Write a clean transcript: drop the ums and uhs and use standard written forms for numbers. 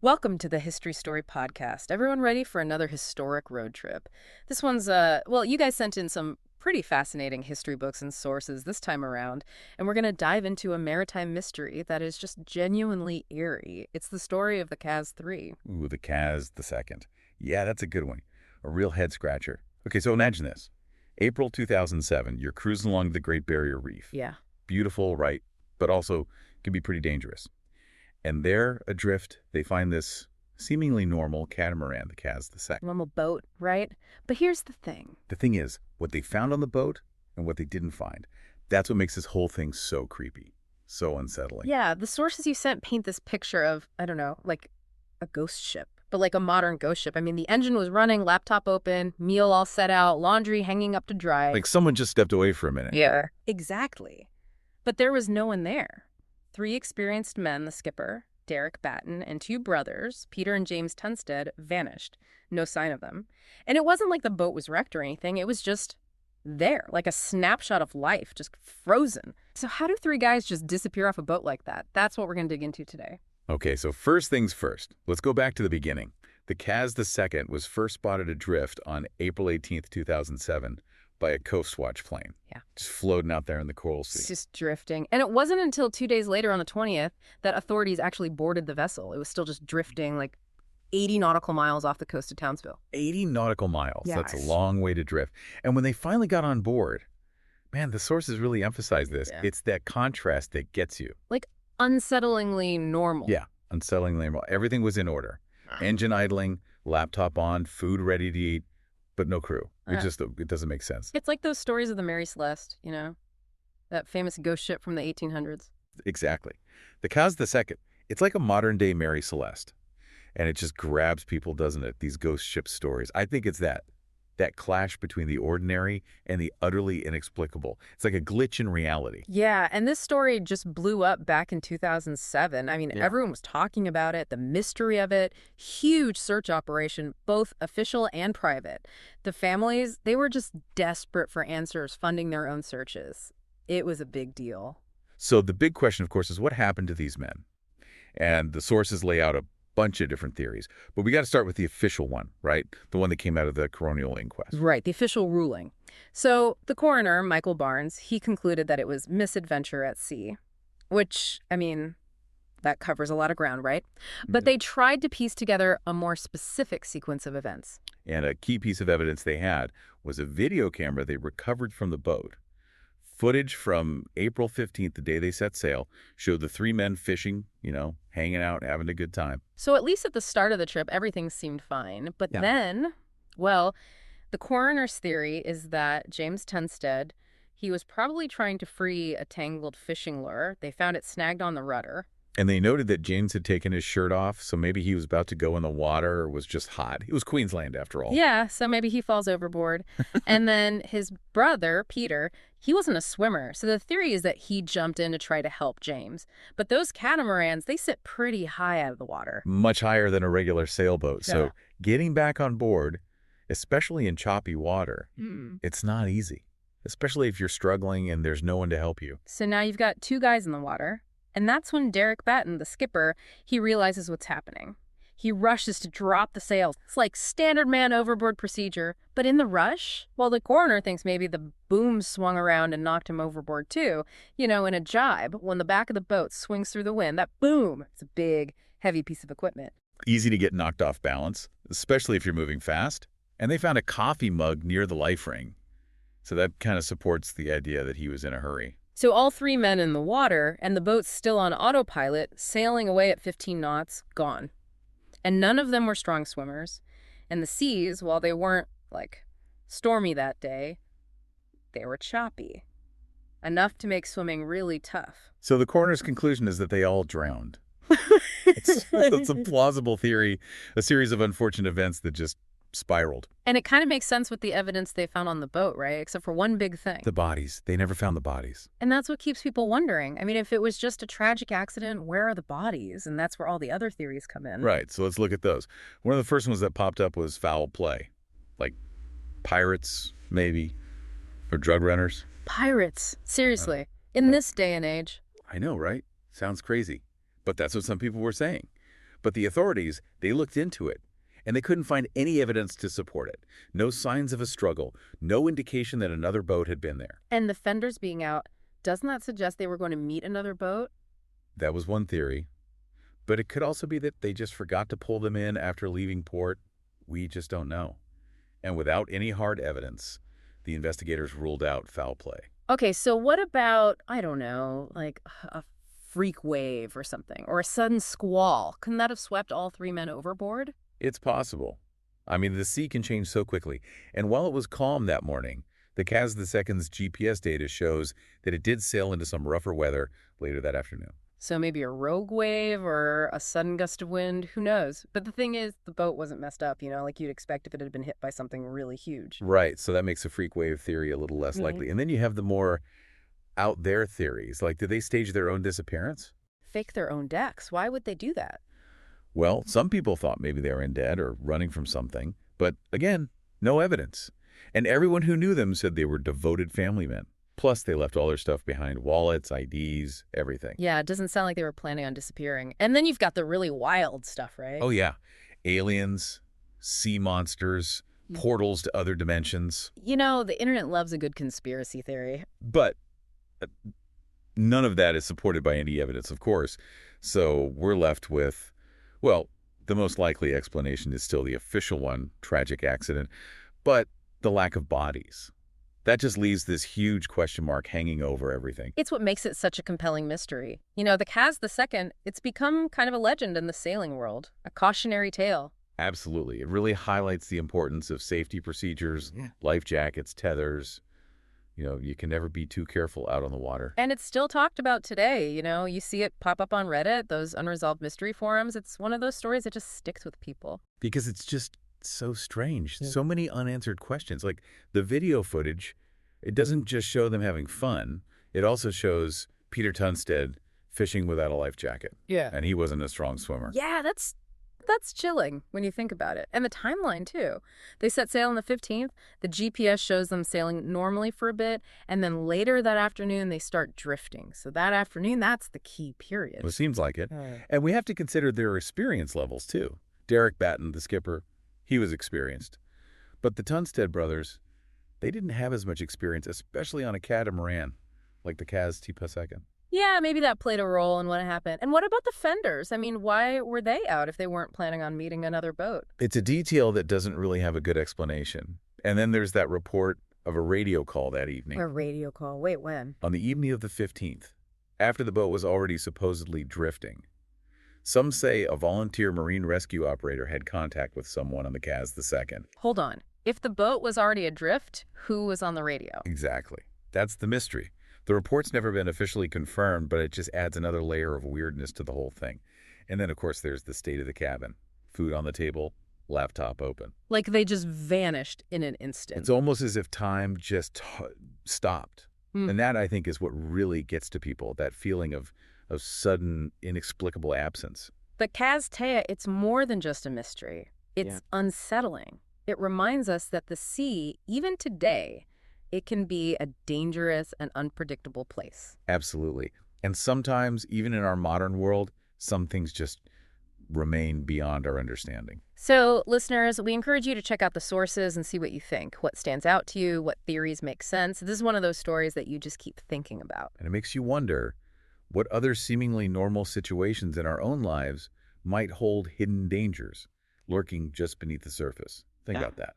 Welcome to the History Story Podcast. Everyone ready for another historic road trip? This one's, well, you guys sent in some pretty fascinating history books and sources this time around, and we're going to dive into a maritime mystery that is just genuinely eerie. It's the story of the Kaz III. Ooh, the Kaz II. Yeah, that's a good one. A real head scratcher. Okay, so imagine this. April 2007, you're cruising along the Great Barrier Reef. Yeah. Beautiful, right? But also can be pretty dangerous. And there, adrift, they find this seemingly normal catamaran, the Kaz II. Normal boat, right? But here's the thing. The thing is, what they found on the boat and what they didn't find, that's what makes this whole thing so creepy, so unsettling. Yeah, the sources you sent paint this picture of, I don't know, like a ghost ship. But like a modern ghost ship. I mean, the engine was running, laptop open, meal all set out, laundry hanging up to dry. Like someone just stepped away for a minute. Yeah. Exactly. But there was no one there. 3 experienced men, the skipper, Derek Batten, and 2 brothers, Peter and James Tunstead, vanished. No sign of them. And it wasn't like the boat was wrecked or anything. It was just there, like a snapshot of life, just frozen. So how do 3 guys just disappear off a boat like that? That's what we're going to dig into today. Okay, so first things first. Let's go back to the beginning. The Kaz II was first spotted adrift on April 18th, 2007 by a Coast Watch plane. Yeah. Just floating out there in the Coral It's Sea. just drifting. And it wasn't until 2 days later on the 20th that authorities actually boarded the vessel. It was still just drifting like 80 nautical miles off the coast of Townsville. 80 nautical miles. That's Yes. a long way to drift. And when they finally got on board, man, the sources really emphasize this. Yeah. It's that contrast that gets you. Like unsettlingly normal. Yeah, unsettlingly normal. Everything was in order. Engine idling, laptop on, food ready to eat, but no crew. It doesn't make sense. It's like those stories of the Mary Celeste, you know? That famous ghost ship from the 1800s. Exactly. The Kaz II, it's like a modern-day Mary Celeste. And it just grabs people, doesn't it? These ghost ship stories. I think it's that clash between the ordinary and the utterly inexplicable. It's like a glitch in reality. Yeah, and this story just blew up back in 2007. I mean, everyone was talking about it, the mystery of it, huge search operation, both official and private. The families, they were just desperate for answers, funding their own searches. It was a big deal. So the big question, of course, is what happened to these men? And the sources lay out a bunch of different theories. But we got to start with the official one, right? The one that came out of the coronial inquest. Right, the official ruling. So the coroner, Michael Barnes, he concluded that it was misadventure at sea, which, I mean, that covers a lot of ground, right? But they tried to piece together a more specific sequence of events. And a key piece of evidence they had was a video camera they recovered from the boat. Footage from April 15th, the day they set sail, showed the 3 men fishing, hanging out, having a good time. So at least at the start of the trip, everything seemed fine. But then, well, the coroner's theory is that James Tunstead, he was probably trying to free a tangled fishing lure. They found it snagged on the rudder. And they noted that James had taken his shirt off, so maybe he was about to go in the water or was just hot. It was Queensland, after all. Yeah, so maybe he falls overboard. And then his brother, Peter, he wasn't a swimmer. So the theory is that he jumped in to try to help James. But those catamarans, they sit pretty high out of the water. Much higher than a regular sailboat. Yeah. So getting back on board, especially in choppy water, it's not easy. Especially if you're struggling and there's no one to help you. So now you've got 2 guys in the water. And that's when Derek Batten, the skipper, he realizes what's happening. He rushes to drop the sails. It's like standard man overboard procedure. But in the rush, well, the coroner thinks maybe the boom swung around and knocked him overboard too. In a jibe, when the back of the boat swings through the wind, that boom, it's a big, heavy piece of equipment. Easy to get knocked off balance, especially if you're moving fast. And they found a coffee mug near the life ring. So that kind of supports the idea that he was in a hurry. So all 3 men in the water, and the boat's still on autopilot, sailing away at 15 knots, gone. And none of them were strong swimmers. And the seas, while they weren't, stormy that day, they were choppy. Enough to make swimming really tough. So the coroner's conclusion is that they all drowned. It's a plausible theory, a series of unfortunate events that just spiraled. And it kind of makes sense with the evidence they found on the boat, right? Except for one big thing. The bodies. They never found the bodies. And that's what keeps people wondering. I mean, if it was just a tragic accident, where are the bodies? And that's where all the other theories come in. Right, so let's look at those. One of the first ones that popped up was foul play. Like pirates, maybe, or drug runners. Pirates. Seriously. In this day and age. I know, right? Sounds crazy. But that's what some people were saying. But the authorities, they looked into it, and they couldn't find any evidence to support it. No signs of a struggle, no indication that another boat had been there. And the fenders being out, doesn't that suggest they were going to meet another boat? That was one theory. But it could also be that they just forgot to pull them in after leaving port. We just don't know. And without any hard evidence, the investigators ruled out foul play. Okay, so what about, I don't know, like a freak wave or something, or a sudden squall? Couldn't that have swept all three men overboard? It's possible. I mean, the sea can change so quickly. And while it was calm that morning, the Kaz II's GPS data shows that it did sail into some rougher weather later that afternoon. So maybe a rogue wave or a sudden gust of wind, who knows? But the thing is, the boat wasn't messed up, like you'd expect if it had been hit by something really huge. Right, so that makes the freak wave theory a little less likely. And then you have the more out there theories, like did they stage their own disappearance? Fake their own decks. Why would they do that? Well, some people thought maybe they were in debt or running from something, but again, no evidence. And everyone who knew them said they were devoted family men. Plus, they left all their stuff behind, wallets, IDs, everything. Yeah, it doesn't sound like they were planning on disappearing. And then you've got the really wild stuff, right? Oh, yeah. Aliens, sea monsters, portals to other dimensions. The internet loves a good conspiracy theory. But none of that is supported by any evidence, of course. So we're left with, well, the most likely explanation is still the official one, tragic accident, but the lack of bodies. That just leaves this huge question mark hanging over everything. It's what makes it such a compelling mystery. The Kaz II, it's become kind of a legend in the sailing world, a cautionary tale. Absolutely. It really highlights the importance of safety procedures, life jackets, tethers. You can never be too careful out on the water. And it's still talked about today. You see it pop up on Reddit, those unresolved mystery forums. It's one of those stories that just sticks with people. Because it's just so strange. So many unanswered questions. Like the video footage, it doesn't just show them having fun. It also shows Peter Tunstead fishing without a life jacket. Yeah. And he wasn't a strong swimmer. Yeah, that's chilling when you think about it. And the timeline, too. They set sail on the 15th. The GPS shows them sailing normally for a bit. And then later that afternoon, they start drifting. So that afternoon, that's the key period. Well, it seems like it. And we have to consider their experience levels, too. Derek Batten, the skipper, he was experienced. But the Tunstead brothers, they didn't have as much experience, especially on a catamaran, like the Kaz II. Yeah, maybe that played a role in what happened. And what about the fenders? I mean, why were they out if they weren't planning on meeting another boat? It's a detail that doesn't really have a good explanation. And then there's that report of a radio call that evening. A radio call? Wait, when? On the evening of the 15th, after the boat was already supposedly drifting. Some say a volunteer marine rescue operator had contact with someone on the Kaz II. Hold on. If the boat was already adrift, who was on the radio? Exactly. That's the mystery. The report's never been officially confirmed, but it just adds another layer of weirdness to the whole thing. And then, of course, there's the state of the cabin. Food on the table, laptop open. Like they just vanished in an instant. It's almost as if time just stopped. And that, I think, is what really gets to people, that feeling of sudden, inexplicable absence. But Kaz II, it's more than just a mystery. It's unsettling. It reminds us that the sea, even today, it can be a dangerous and unpredictable place. Absolutely. And sometimes, even in our modern world, some things just remain beyond our understanding. So, listeners, we encourage you to check out the sources and see what you think. What stands out to you? What theories make sense? This is one of those stories that you just keep thinking about. And it makes you wonder what other seemingly normal situations in our own lives might hold hidden dangers lurking just beneath the surface. Think about that.